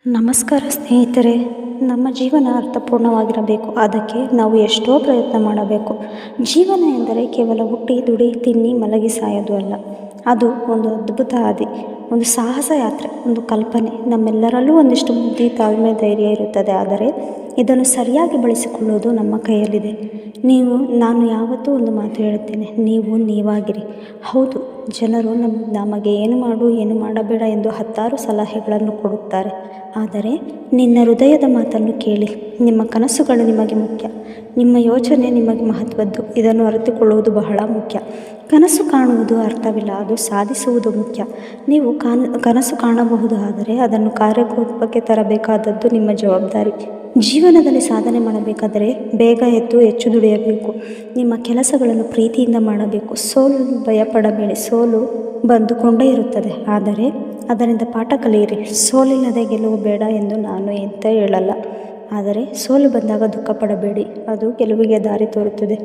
ನಮಸ್ಕಾರ ಸ್ನೇಹಿತರೆ. ನಮ್ಮ ಜೀವನ ಅರ್ಥಪೂರ್ಣವಾಗಿರಬೇಕು. ಅದಕ್ಕೆ ನಾವು ಎಷ್ಟೋ ಪ್ರಯತ್ನ ಮಾಡಬೇಕು. ಜೀವನ ಎಂದರೆ ಕೇವಲ ಹುಟ್ಟಿ ದುಡಿ ತಿನ್ನಿ ಮಲಗಿ ಸಾಯೋದು ಅಲ್ಲ. ಅದು ಒಂದು ಅದ್ಭುತ ಹಾದಿ, ಒಂದು ಸಾಹಸ ಯಾತ್ರೆ, ಒಂದು ಕಲ್ಪನೆ. ನಮ್ಮೆಲ್ಲರಲ್ಲೂ ಒಂದಿಷ್ಟು ಬುದ್ಧಿ, ತಾಳ್ಮೆ, ಧೈರ್ಯ ಇರುತ್ತದೆ. ಆದರೆ ಇದನ್ನು ಸರಿಯಾಗಿ ಬಳಸಿಕೊಳ್ಳುವುದು ನಮ್ಮ ಕೈಯಲ್ಲಿದೆ. ನಾನು ಯಾವತ್ತೂ ಒಂದು ಮಾತು ಹೇಳುತ್ತೇನೆ, ನೀವು ನೀವಾಗಿರಿ. ಹೌದು, ಜನರು ನಮಗೆ ಏನು ಮಾಡು ಏನು ಮಾಡಬೇಡ ಎಂದು 10 ಸಲಹೆಗಳನ್ನು ಕೊಡುತ್ತಾರೆ. ಆದರೆ ನಿನ್ನ ಹೃದಯದ ಮಾತನ್ನು ಕೇಳಿ. ನಿಮ್ಮ ಕನಸುಗಳು ನಿಮಗೆ ಮುಖ್ಯ, ನಿಮ್ಮ ಯೋಚನೆ ನಿಮಗೆ ಮಹತ್ವದ್ದು. ಇದನ್ನು ಅರಿತುಕೊಳ್ಳುವುದು ಬಹಳ ಮುಖ್ಯ. ಕನಸು ಕಾಣುವುದು ಅರ್ಥವಿಲ್ಲ, ಅದು ಸಾಧಿಸುವುದು ಮುಖ್ಯ. ನೀವು ಕನಸು ಕಾಣಬಹುದು, ಆದರೆ ಅದನ್ನು ಕಾರ್ಯರೂಪಕ್ಕೆ ತರಬೇಕಾದದ್ದು ನಿಮ್ಮ ಜವಾಬ್ದಾರಿ. ಜೀವನದಲ್ಲಿ ಸಾಧನೆ ಮಾಡಬೇಕಾದರೆ ಬೇಗ ಎದ್ದು ಹೆಚ್ಚು ದುಡಿಯಬೇಕು. ನಿಮ್ಮ ಕೆಲಸಗಳನ್ನು ಪ್ರೀತಿಯಿಂದ ಮಾಡಬೇಕು. ಸೋಲು ಭಯಪಡಬೇಡಿ. ಸೋಲು ಬಂದುಕೊಂಡೇ ಇರುತ್ತದೆ, ಆದರೆ ಅದರಿಂದ ಪಾಠ ಕಲಿಯಿರಿ. ಸೋಲಿಲ್ಲದೆ ಗೆಲುವು ಬೇಡ ಎಂದು ನಾನು ಎಂತ ಹೇಳಲ್ಲ, ಆದರೆ ಸೋಲು ಬಂದಾಗ ದುಃಖ ಪಡಬೇಡಿ, ಅದು ಗೆಲುವಿಗೆ ದಾರಿ ತೋರುತ್ತದೆ.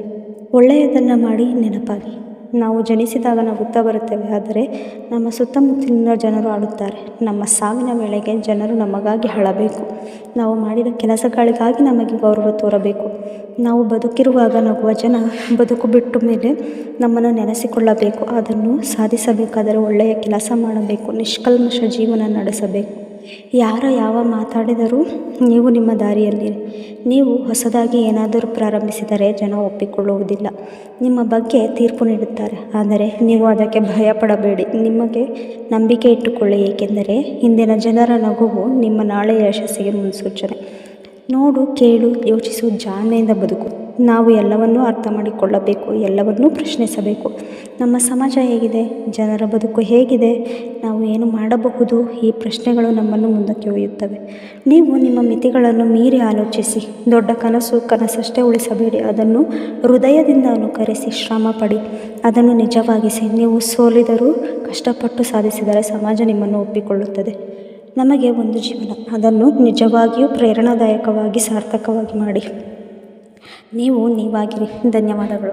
ಒಳ್ಳೆಯದನ್ನು ಮಾಡಿ ನೆನಪಾಗಿ. ನಾವು ಜನಿಸಿದಾಗ ನಗುತ್ತಾ ಬರುತ್ತೇವೆ, ಆದರೆ ನಮ್ಮ ಸುತ್ತಮುತ್ತಲಿನ ಜನರು ಆಡುತ್ತಾರೆ. ನಮ್ಮ ಸಾವಿನ ವೇಳೆಗೆ ಜನರು ನಮಗಾಗಿ ಅಳಬೇಕು. ನಾವು ಮಾಡಿದ ಕೆಲಸಗಳಿಗಾಗಿ ನಮಗೆ ಗೌರವ ತೋರಬೇಕು. ನಾವು ಬದುಕಿರುವಾಗ ನಗುವ ಜನ ಬದುಕು ಬಿಟ್ಟ ಮೇಲೆ ನಮ್ಮನ್ನು ನೆನೆಸಿಕೊಳ್ಳಬೇಕು. ಅದನ್ನು ಸಾಧಿಸಬೇಕಾದರೆ ಒಳ್ಳೆಯ ಕೆಲಸ ಮಾಡಬೇಕು, ನಿಷ್ಕಲ್ಮಶ ಜೀವನ ನಡೆಸಬೇಕು. ಯಾವ ಮಾತಾಡಿದರೂ ನೀವು ನಿಮ್ಮ ದಾರಿಯಲ್ಲಿರಿ. ನೀವು ಹೊಸದಾಗಿ ಏನಾದರೂ ಪ್ರಾರಂಭಿಸಿದರೆ ಜನ ಒಪ್ಪಿಕೊಳ್ಳುವುದಿಲ್ಲ, ನಿಮ್ಮ ಬಗ್ಗೆ ತೀರ್ಪು ನೀಡುತ್ತಾರೆ. ಆದರೆ ನೀವು ಅದಕ್ಕೆ ಭಯಪಡಬೇಡಿ, ನಿಮಗೆ ನಂಬಿಕೆ ಇಟ್ಟುಕೊಳ್ಳಿ. ಏಕೆಂದರೆ ಇಂದಿನ ಜನರ ನಗುವು ನಿಮ್ಮ ನಾಳೆಯ ಯಶಸ್ಸಿಗೆ ಮುನ್ಸೂಚನೆ. ನೋಡು, ಕೇಳು, ಯೋಚಿಸು, ಜಾಣ್ಮೆಯಿಂದ ಬದುಕು. ನಾವು ಎಲ್ಲವನ್ನೂ ಅರ್ಥ ಮಾಡಿಕೊಳ್ಳಬೇಕು, ಎಲ್ಲವನ್ನೂ ಪ್ರಶ್ನಿಸಬೇಕು. ನಮ್ಮ ಸಮಾಜ ಹೇಗಿದೆ, ಜನರ ಬದುಕು ಹೇಗಿದೆ, ನಾವು ಏನು ಮಾಡಬಹುದು, ಈ ಪ್ರಶ್ನೆಗಳು ನಮ್ಮನ್ನು ಮುಂದಕ್ಕೆ ಒಯ್ಯುತ್ತವೆ. ನೀವು ನಿಮ್ಮ ಮಿತಿಗಳನ್ನು ಮೀರಿ ಆಲೋಚಿಸಿ. ದೊಡ್ಡ ಕನಸಷ್ಟೇ ಉಳಿಸಬೇಡಿ, ಅದನ್ನು ಹೃದಯದಿಂದ ಅನುಕರಿಸಿ. ಶ್ರಮ ಪಡಿ, ಅದನ್ನು ನಿಜವಾಗಿಸಿ. ನೀವು ಸೋಲಿದರೂ ಕಷ್ಟಪಟ್ಟು ಸಾಧಿಸಿದರೆ ಸಮಾಜ ನಿಮ್ಮನ್ನು ಒಪ್ಪಿಕೊಳ್ಳುತ್ತದೆ. ನಮಗೆ ಒಂದು ಜೀವನ, ಅದನ್ನು ನಿಜವಾಗಿಯೂ ಪ್ರೇರಣಾದಾಯಕವಾಗಿ ಸಾರ್ಥಕವಾಗಿ ಮಾಡಿ. ನೀವು ನೀವಾಗಿರಿ. ಧನ್ಯವಾದಗಳು.